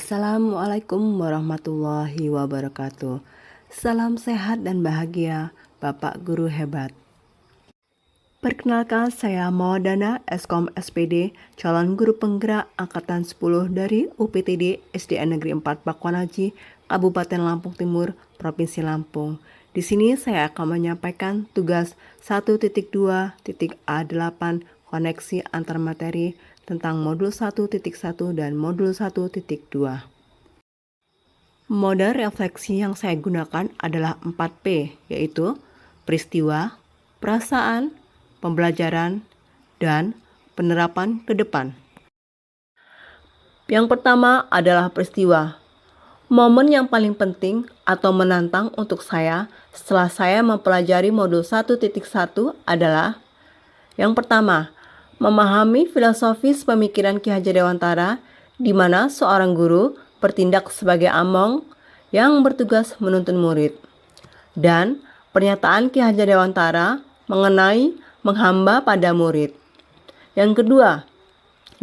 Assalamualaikum warahmatullahi wabarakatuh. Salam sehat dan bahagia, Bapak Guru hebat. Perkenalkan, saya Mawadana, Eskom SPD, calon guru penggerak Angkatan 10 dari UPTD SDN Negeri 4 Pakuanaji, Kabupaten Lampung Timur, Provinsi Lampung. Di sini saya akan menyampaikan tugas 1.2.A8 koneksi antar materi tentang modul 1.1 dan modul 1.2. Mode refleksi yang saya gunakan adalah 4P, yaitu peristiwa, perasaan, pembelajaran, dan penerapan ke depan. Yang pertama adalah peristiwa. Momen yang paling penting atau menantang untuk saya setelah saya mempelajari modul 1.1 adalah yang pertama, memahami filosofis pemikiran Ki Hajar Dewantara di mana seorang guru bertindak sebagai among yang bertugas menuntun murid. Dan pernyataan Ki Hajar Dewantara mengenai menghamba pada murid. Yang kedua,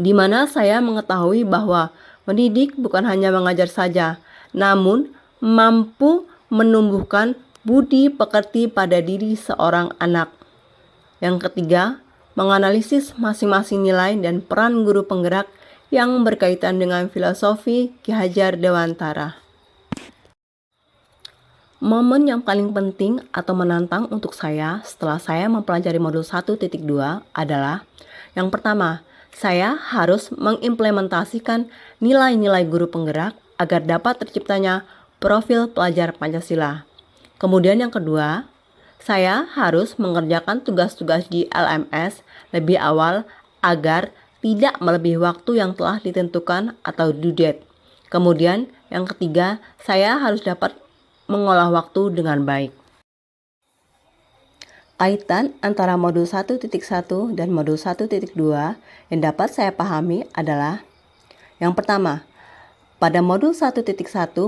di mana saya mengetahui bahwa mendidik bukan hanya mengajar saja, namun mampu menumbuhkan budi pekerti pada diri seorang anak. Yang ketiga, menganalisis masing-masing nilai dan peran guru penggerak yang berkaitan dengan filosofi Ki Hajar Dewantara. Momen yang paling penting atau menantang untuk saya setelah saya mempelajari modul 1.2 adalah yang pertama, saya harus mengimplementasikan nilai-nilai guru penggerak agar dapat terciptanya profil pelajar Pancasila. Kemudian yang kedua, saya harus mengerjakan tugas-tugas di LMS lebih awal agar tidak melebihi waktu yang telah ditentukan atau due date. Kemudian yang ketiga, saya harus dapat mengolah waktu dengan baik. Kaitan antara modul 1.1 dan modul 1.2 yang dapat saya pahami adalah yang pertama, pada modul 1.1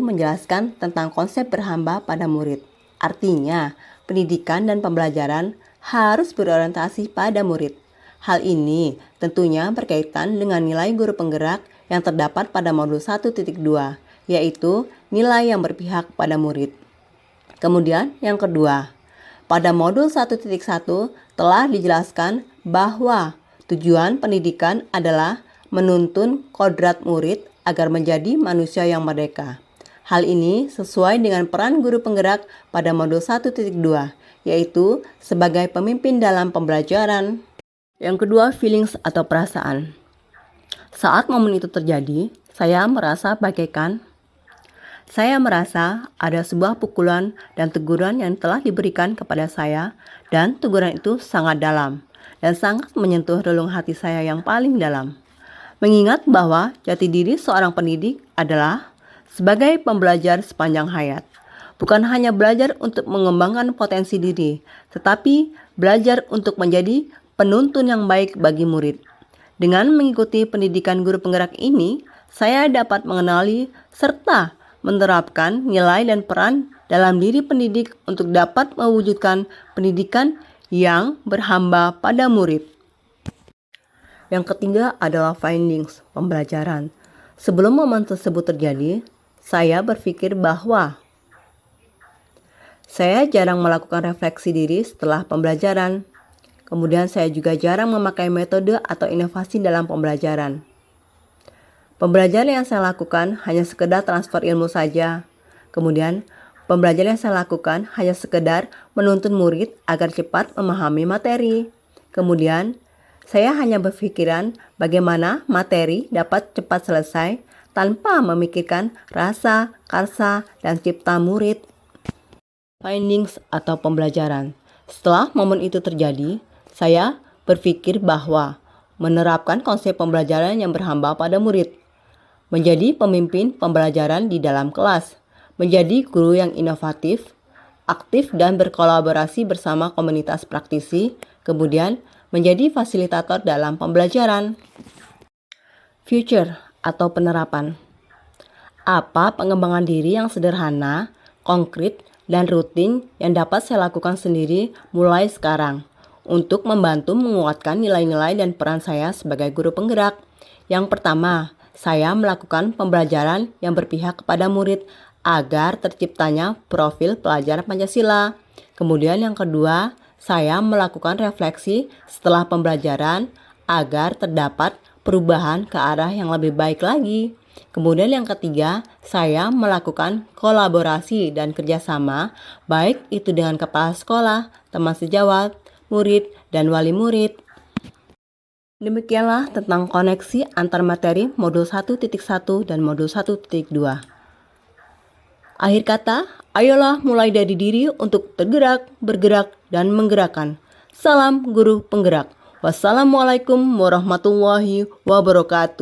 menjelaskan tentang konsep berhamba pada murid. Artinya, pendidikan dan pembelajaran harus berorientasi pada murid. Hal ini tentunya berkaitan dengan nilai guru penggerak yang terdapat pada modul 1.2, yaitu nilai yang berpihak pada murid. Kemudian yang kedua, pada modul 1.1 telah dijelaskan bahwa tujuan pendidikan adalah menuntun kodrat murid agar menjadi manusia yang merdeka. Hal ini sesuai dengan peran guru penggerak pada modul 1.2, yaitu sebagai pemimpin dalam pembelajaran. Yang kedua, feelings atau perasaan. Saat momen itu terjadi, saya merasa ada sebuah pukulan dan teguran yang telah diberikan kepada saya, dan teguran itu sangat dalam dan sangat menyentuh relung hati saya yang paling dalam. Mengingat bahwa jati diri seorang pendidik adalah sebagai pembelajar sepanjang hayat. Bukan hanya belajar untuk mengembangkan potensi diri, tetapi belajar untuk menjadi penuntun yang baik bagi murid. Dengan mengikuti pendidikan guru penggerak ini, saya dapat mengenali serta menerapkan nilai dan peran dalam diri pendidik untuk dapat mewujudkan pendidikan yang berhamba pada murid. Yang ketiga adalah findings, pembelajaran. Sebelum momen tersebut terjadi, saya berpikir bahwa saya jarang melakukan refleksi diri setelah pembelajaran. Kemudian saya juga jarang memakai metode atau inovasi dalam pembelajaran. Pembelajaran yang saya lakukan hanya sekedar transfer ilmu saja. Kemudian, pembelajaran yang saya lakukan hanya sekedar menuntun murid agar cepat memahami materi. Kemudian, saya hanya berpikiran bagaimana materi dapat cepat selesai tanpa memikirkan rasa, karsa, dan cipta murid. Findings atau pembelajaran. Setelah momen itu terjadi, saya berpikir bahwa menerapkan konsep pembelajaran yang berhamba pada murid, menjadi pemimpin pembelajaran di dalam kelas, menjadi guru yang inovatif, aktif dan berkolaborasi bersama komunitas praktisi, kemudian menjadi fasilitator dalam pembelajaran. Future atau penerapan. Apa pengembangan diri yang sederhana, konkret, dan rutin yang dapat saya lakukan sendiri mulai sekarang untuk membantu menguatkan nilai-nilai dan peran saya sebagai guru penggerak? Yang pertama, saya melakukan pembelajaran yang berpihak kepada murid agar terciptanya profil pelajar Pancasila. Kemudian yang kedua, saya melakukan refleksi setelah pembelajaran agar terdapat perubahan ke arah yang lebih baik lagi. Kemudian yang ketiga, saya melakukan kolaborasi dan kerjasama, baik itu dengan kepala sekolah, teman sejawat, murid, dan wali murid. Demikianlah tentang koneksi antar materi modul 1.1 dan modul 1.2. Akhir kata, ayolah mulai dari diri untuk tergerak, bergerak, dan menggerakkan. Salam guru penggerak. Wassalamualaikum warahmatullahi wabarakatuh.